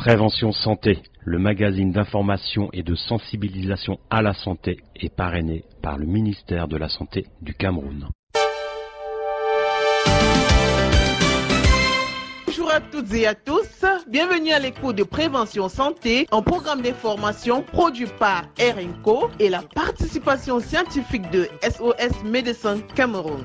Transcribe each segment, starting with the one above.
Prévention Santé, le magazine d'information et de sensibilisation à la santé est parrainé par le ministère de la Santé du Cameroun. Bonjour à toutes et à tous, bienvenue à l'écoute de Prévention Santé, un programme d'information produit par RNCO et la participation scientifique de SOS Médecins Cameroun.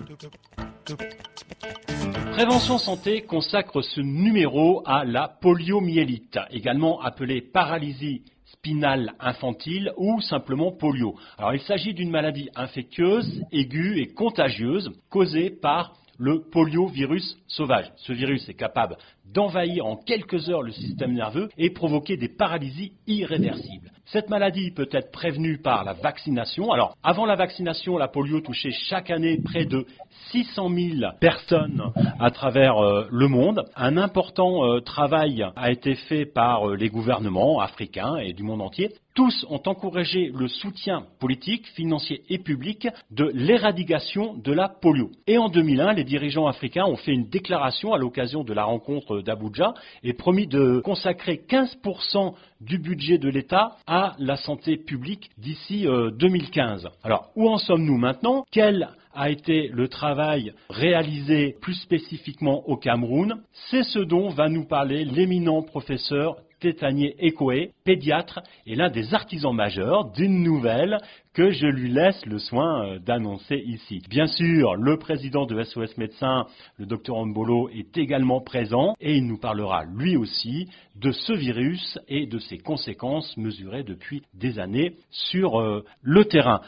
Prévention Santé consacre ce numéro à la poliomyélite, également appelée paralysie spinale infantile ou simplement polio. Alors il s'agit d'une maladie infectieuse, aiguë et contagieuse causée par le poliovirus sauvage. Ce virus est capable d'envahir en quelques heures le système nerveux et provoquer des paralysies irréversibles. Cette maladie peut être prévenue par la vaccination. Alors, avant la vaccination, la polio touchait chaque année près de 600 000 personnes à travers le monde. Un important travail a été fait par les gouvernements africains et du monde entier. Tous ont encouragé le soutien politique, financier et public de l'éradication de la polio. Et en 2001, les dirigeants africains ont fait une déclaration à l'occasion de la rencontre d'Abuja et promis de consacrer 15% du budget de l'État à la santé publique d'ici 2015. Alors, où en sommes-nous maintenant ? Quel a été le travail réalisé plus spécifiquement au Cameroun? C'est ce dont va nous parler l'éminent professeur Tétanié Ekoé, pédiatre et l'un des artisans majeurs d'une nouvelle que je lui laisse le soin d'annoncer ici. Bien sûr, le président de SOS Médecins, le Dr Mbolo, est également présent et il nous parlera lui aussi de ce virus et de ses conséquences mesurées depuis des années sur le terrain.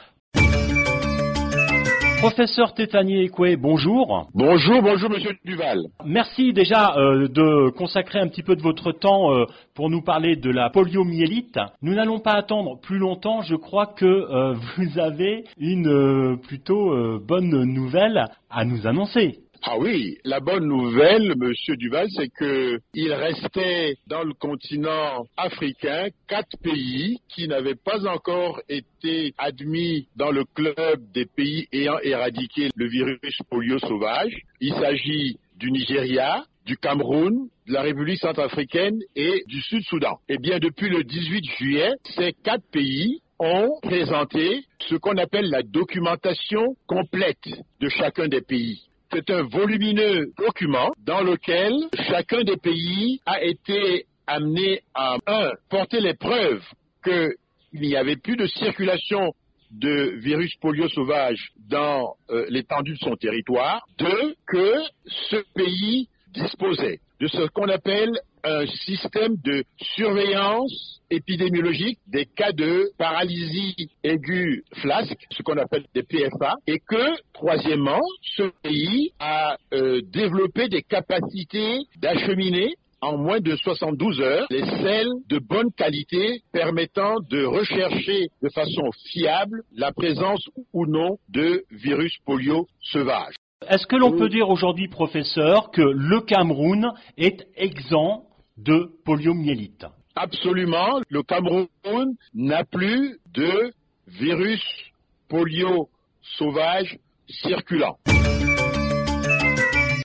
Professeur Tétanié Ekoé, bonjour. Bonjour Monsieur Duval. Merci déjà de consacrer un petit peu de votre temps pour nous parler de la poliomyélite. Nous n'allons pas attendre plus longtemps, je crois que vous avez une plutôt bonne nouvelle à nous annoncer. Ah oui, la bonne nouvelle, Monsieur Duval, c'est que il restait dans le continent africain 4 pays qui n'avaient pas encore été admis dans le club des pays ayant éradiqué le virus polio sauvage. Il s'agit du Nigeria, du Cameroun, de la République centrafricaine et du Sud-Soudan. Eh bien, depuis le 18 juillet, ces 4 pays ont présenté ce qu'on appelle la documentation complète de chacun des pays. C'est un volumineux document dans lequel chacun des pays a été amené à, porter les preuves qu'il n'y avait plus de circulation de virus polio sauvage dans l'étendue de son territoire. 2, que ce pays disposait de ce qu'on appelle un système de surveillance épidémiologique des cas de paralysie aiguë flasque, ce qu'on appelle des PFA, et que, troisièmement, ce pays a développé des capacités d'acheminer en moins de 72 heures les sels de bonne qualité permettant de rechercher de façon fiable la présence ou non de virus polio sauvage. Est-ce que l'on peut dire aujourd'hui, professeur, que le Cameroun est exempt de poliomyélite? Absolument. Le Cameroun n'a plus de virus polio sauvage circulant.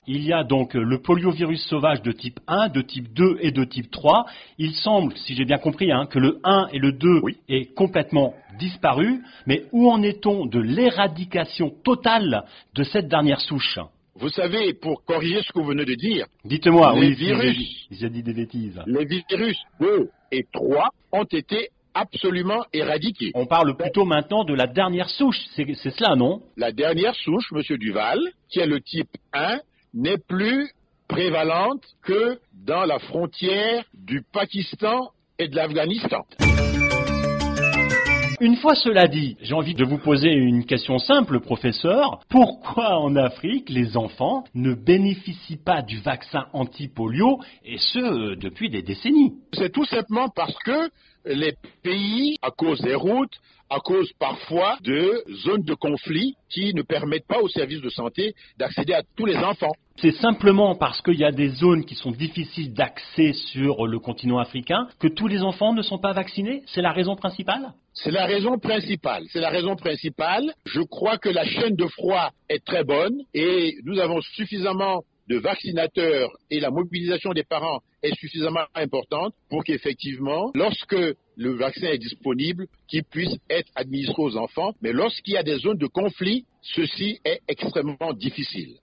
Il y a donc le poliovirus sauvage de type 1, de type 2 et de type 3. Il semble, si j'ai bien compris, que le 1 et le 2 est complètement disparu. Mais où en est-on de l'éradication totale de cette dernière souche? Vous savez, pour corriger ce que vous venez de dire, dites-moi, j'ai dit des bêtises. Les virus 2 et 3 ont été absolument éradiqués. On parle plutôt maintenant de la dernière souche, c'est cela, non? La dernière souche, Monsieur Duval, qui est le type 1, n'est plus prévalente que dans la frontière du Pakistan et de l'Afghanistan. Une fois cela dit, j'ai envie de vous poser une question simple, professeur. Pourquoi en Afrique, les enfants ne bénéficient pas du vaccin anti-polio, et ce, depuis des décennies? C'est tout simplement parce que les pays, à cause des routes, à cause parfois de zones de conflit qui ne permettent pas aux services de santé d'accéder à tous les enfants. C'est simplement parce qu'il y a des zones qui sont difficiles d'accès sur le continent africain que tous les enfants ne sont pas vaccinés? C'est la raison principale? C'est la raison principale. Je crois que la chaîne de froid est très bonne et nous avons suffisamment de vaccinateurs et la mobilisation des parents est suffisamment importante pour qu'effectivement, lorsque le vaccin est disponible, qu'il puisse être administré aux enfants. Mais lorsqu'il y a des zones de conflit, ceci est extrêmement difficile.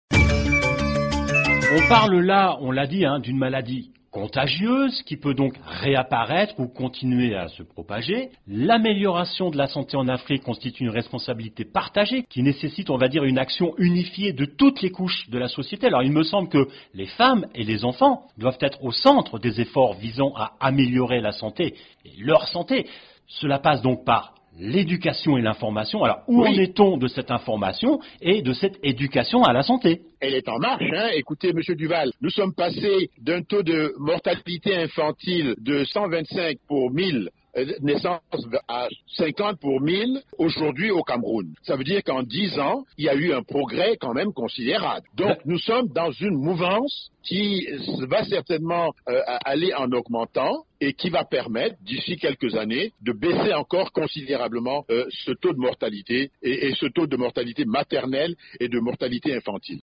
On parle là, on l'a dit, d'une maladie contagieuse qui peut donc réapparaître ou continuer à se propager. L'amélioration de la santé en Afrique constitue une responsabilité partagée qui nécessite, on va dire, une action unifiée de toutes les couches de la société. Alors il me semble que les femmes et les enfants doivent être au centre des efforts visant à améliorer la santé et leur santé. Cela passe donc par l'éducation et l'information. Alors, où en est-on de cette information et de cette éducation à la santé? Elle est en marche, Écoutez, Monsieur Duval, nous sommes passés d'un taux de mortalité infantile de 125 pour 1000 naissances à 50 pour 1000 aujourd'hui au Cameroun. Ça veut dire qu'en 10 ans, il y a eu un progrès quand même considérable. Donc, nous sommes dans une mouvance qui va certainement aller en augmentant et qui va permettre, d'ici quelques années, de baisser encore considérablement ce taux de mortalité et ce taux de mortalité maternelle et de mortalité infantile.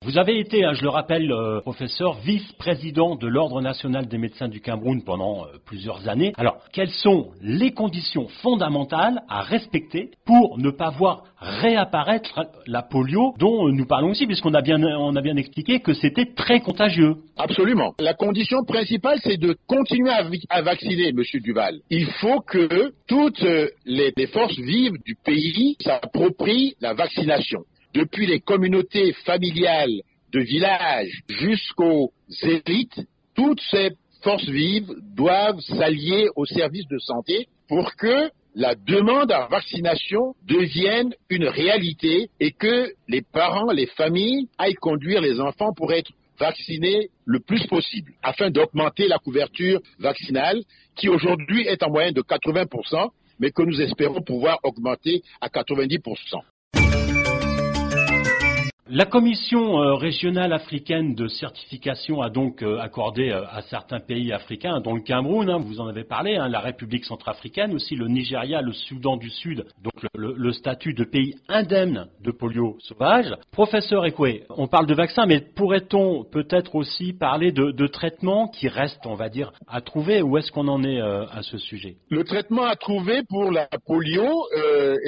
Vous avez été, je le rappelle, professeur, vice-président de l'Ordre national des médecins du Cameroun pendant plusieurs années. Alors, quelles sont les conditions fondamentales à respecter pour ne pas voir réapparaître la polio dont nous parlons ici, puisqu'on a bien expliqué que c'était très contagieux? Absolument. La condition principale, c'est de continuer à vacciner, Monsieur Duval. Il faut que toutes les forces vives du pays s'approprient la vaccination. Depuis les communautés familiales de village jusqu'aux élites, toutes ces forces vives doivent s'allier aux services de santé pour que la demande à vaccination devienne une réalité et que les parents, les familles aillent conduire les enfants pour être vaccinés le plus possible afin d'augmenter la couverture vaccinale qui aujourd'hui est en moyenne de 80%, mais que nous espérons pouvoir augmenter à 90%. La Commission régionale africaine de certification a donc accordé à certains pays africains, dont le Cameroun, vous en avez parlé, la République centrafricaine, aussi le Nigeria, le Soudan du Sud, donc le statut de pays indemne de polio sauvage. Professeur Ekwe, on parle de vaccins, mais pourrait-on peut-être aussi parler de traitements qui restent, on va dire, à trouver? Où est-ce qu'on en est à ce sujet? Le traitement à trouver pour la polio,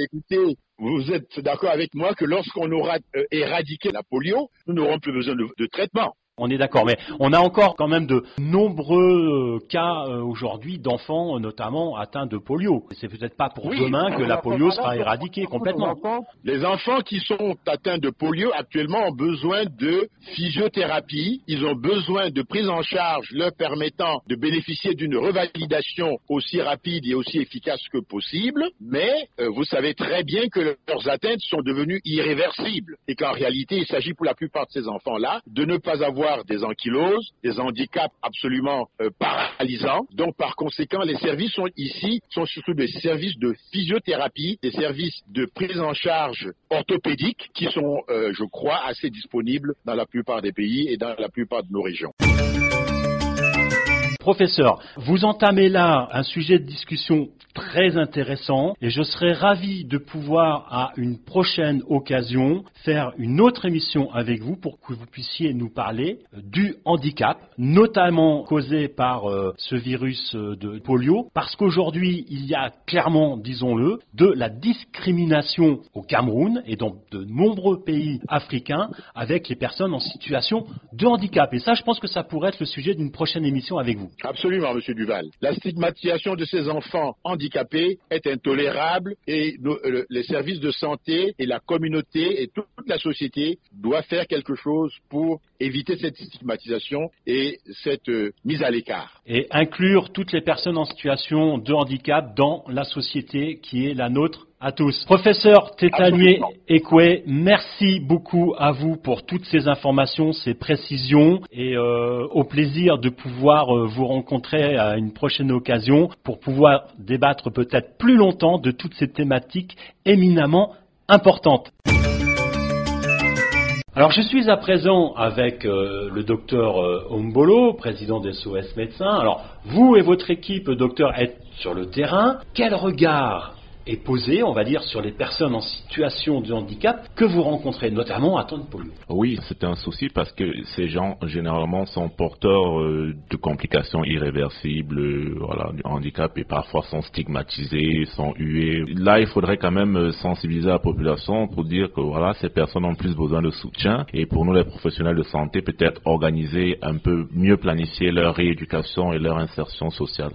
écoutez, vous êtes d'accord avec moi que lorsqu'on aura éradiqué la polio, nous n'aurons plus besoin de traitement. On est d'accord, mais on a encore quand même de nombreux cas aujourd'hui d'enfants, notamment atteints de polio. C'est peut-être pas pour demain que la polio sera éradiquée complètement. Les enfants qui sont atteints de polio actuellement ont besoin de physiothérapie. Ils ont besoin de prise en charge leur permettant de bénéficier d'une revalidation aussi rapide et aussi efficace que possible. Mais vous savez très bien que leurs atteintes sont devenues irréversibles et qu'en réalité, il s'agit pour la plupart de ces enfants-là de ne pas avoir des ankyloses, des handicaps absolument paralysants. Donc, par conséquent, les services sont surtout des services de physiothérapie, des services de prise en charge orthopédique qui sont, je crois, assez disponibles dans la plupart des pays et dans la plupart de nos régions. Professeur, vous entamez là un sujet de discussion très intéressant et je serais ravi de pouvoir, à une prochaine occasion, faire une autre émission avec vous pour que vous puissiez nous parler du handicap, notamment causé par ce virus de polio, parce qu'aujourd'hui, il y a clairement, disons-le, de la discrimination au Cameroun et dans de nombreux pays africains avec les personnes en situation de handicap. Et ça, je pense que ça pourrait être le sujet d'une prochaine émission avec vous. Absolument, Monsieur Duval. La stigmatisation de ces enfants handicapés est intolérable et les services de santé et la communauté et toute la société doivent faire quelque chose pour éviter cette stigmatisation et cette mise à l'écart. Et inclure toutes les personnes en situation de handicap dans la société qui est la nôtre à tous. Professeur Tetanié Ekwe, merci beaucoup à vous pour toutes ces informations, ces précisions et au plaisir de pouvoir vous rencontrer à une prochaine occasion pour pouvoir débattre peut-être plus longtemps de toutes ces thématiques éminemment importantes. Alors je suis à présent avec le docteur Ombolo, président des SOS Médecins. Alors vous et votre équipe, docteur, êtes sur le terrain. Quel regard est posée, on va dire, sur les personnes en situation de handicap que vous rencontrez, notamment atteintes de polio. Oui, c'est un souci parce que ces gens, généralement, sont porteurs de complications irréversibles, du handicap, et parfois sont stigmatisés, sont hués. Là, il faudrait quand même sensibiliser la population pour dire que ces personnes ont plus besoin de soutien, et pour nous, les professionnels de santé, peut-être organiser un peu mieux planifier leur rééducation et leur insertion sociale.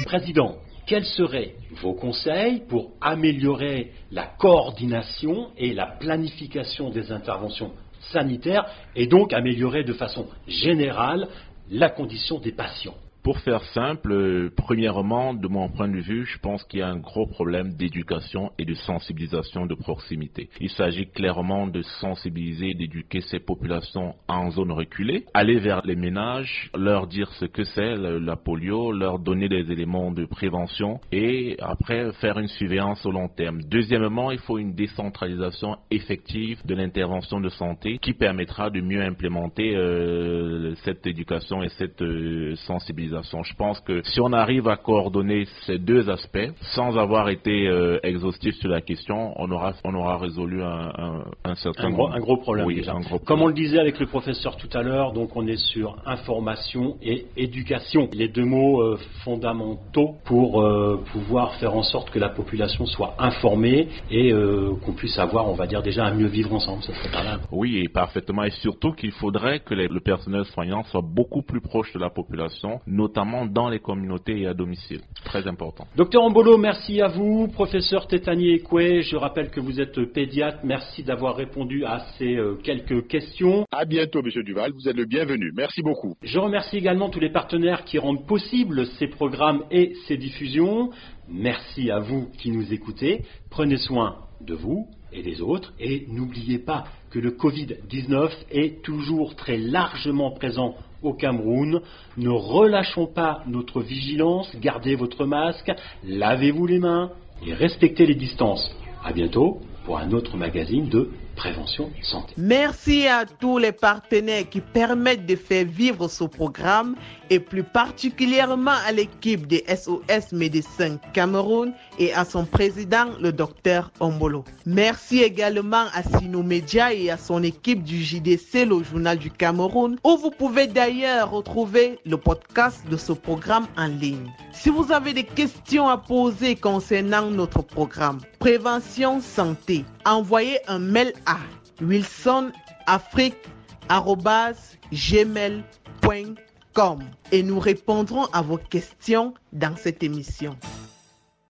Président, quels seraient vos conseils pour améliorer la coordination et la planification des interventions sanitaires et donc améliorer de façon générale la condition des patients? Pour faire simple, premièrement, de mon point de vue, je pense qu'il y a un gros problème d'éducation et de sensibilisation de proximité. Il s'agit clairement de sensibiliser et d'éduquer ces populations en zone reculée, aller vers les ménages, leur dire ce que c'est la polio, leur donner des éléments de prévention et après faire une surveillance au long terme. Deuxièmement, il faut une décentralisation effective de l'intervention de santé qui permettra de mieux implémenter cette éducation et cette sensibilisation. Je pense que si on arrive à coordonner ces deux aspects, sans avoir été exhaustif sur la question, on aura résolu un certain un gros problème. Oui, déjà. un gros problème. Comme on le disait avec le professeur tout à l'heure, donc on est sur information et éducation, les deux mots fondamentaux pour pouvoir faire en sorte que la population soit informée et qu'on puisse avoir, on va dire déjà, un mieux vivre ensemble. Ça serait pas mal. Oui, et parfaitement, et surtout qu'il faudrait que le personnel soignant soit beaucoup plus proche de la population, notamment dans les communautés et à domicile. Très important. Docteur Ombolo, merci à vous. Professeur Tetani-Ekwe, je rappelle que vous êtes pédiatre. Merci d'avoir répondu à ces quelques questions. À bientôt, Monsieur Duval. Vous êtes le bienvenu. Merci beaucoup. Je remercie également tous les partenaires qui rendent possible ces programmes et ces diffusions. Merci à vous qui nous écoutez. Prenez soin de vous et des autres. Et n'oubliez pas que le Covid-19 est toujours très largement présent au Cameroun. Ne relâchons pas notre vigilance, gardez votre masque, lavez-vous les mains et respectez les distances. À bientôt pour un autre magazine de Prévention Santé. Merci à tous les partenaires qui permettent de faire vivre ce programme et plus particulièrement à l'équipe des SOS Médecins Cameroun et à son président, le docteur Ombolo. Merci également à Sino Media et à son équipe du JDC, le journal du Cameroun, où vous pouvez d'ailleurs retrouver le podcast de ce programme en ligne. Si vous avez des questions à poser concernant notre programme Prévention Santé, envoyez un mail à wilsonafrique@gmail.com et nous répondrons à vos questions dans cette émission.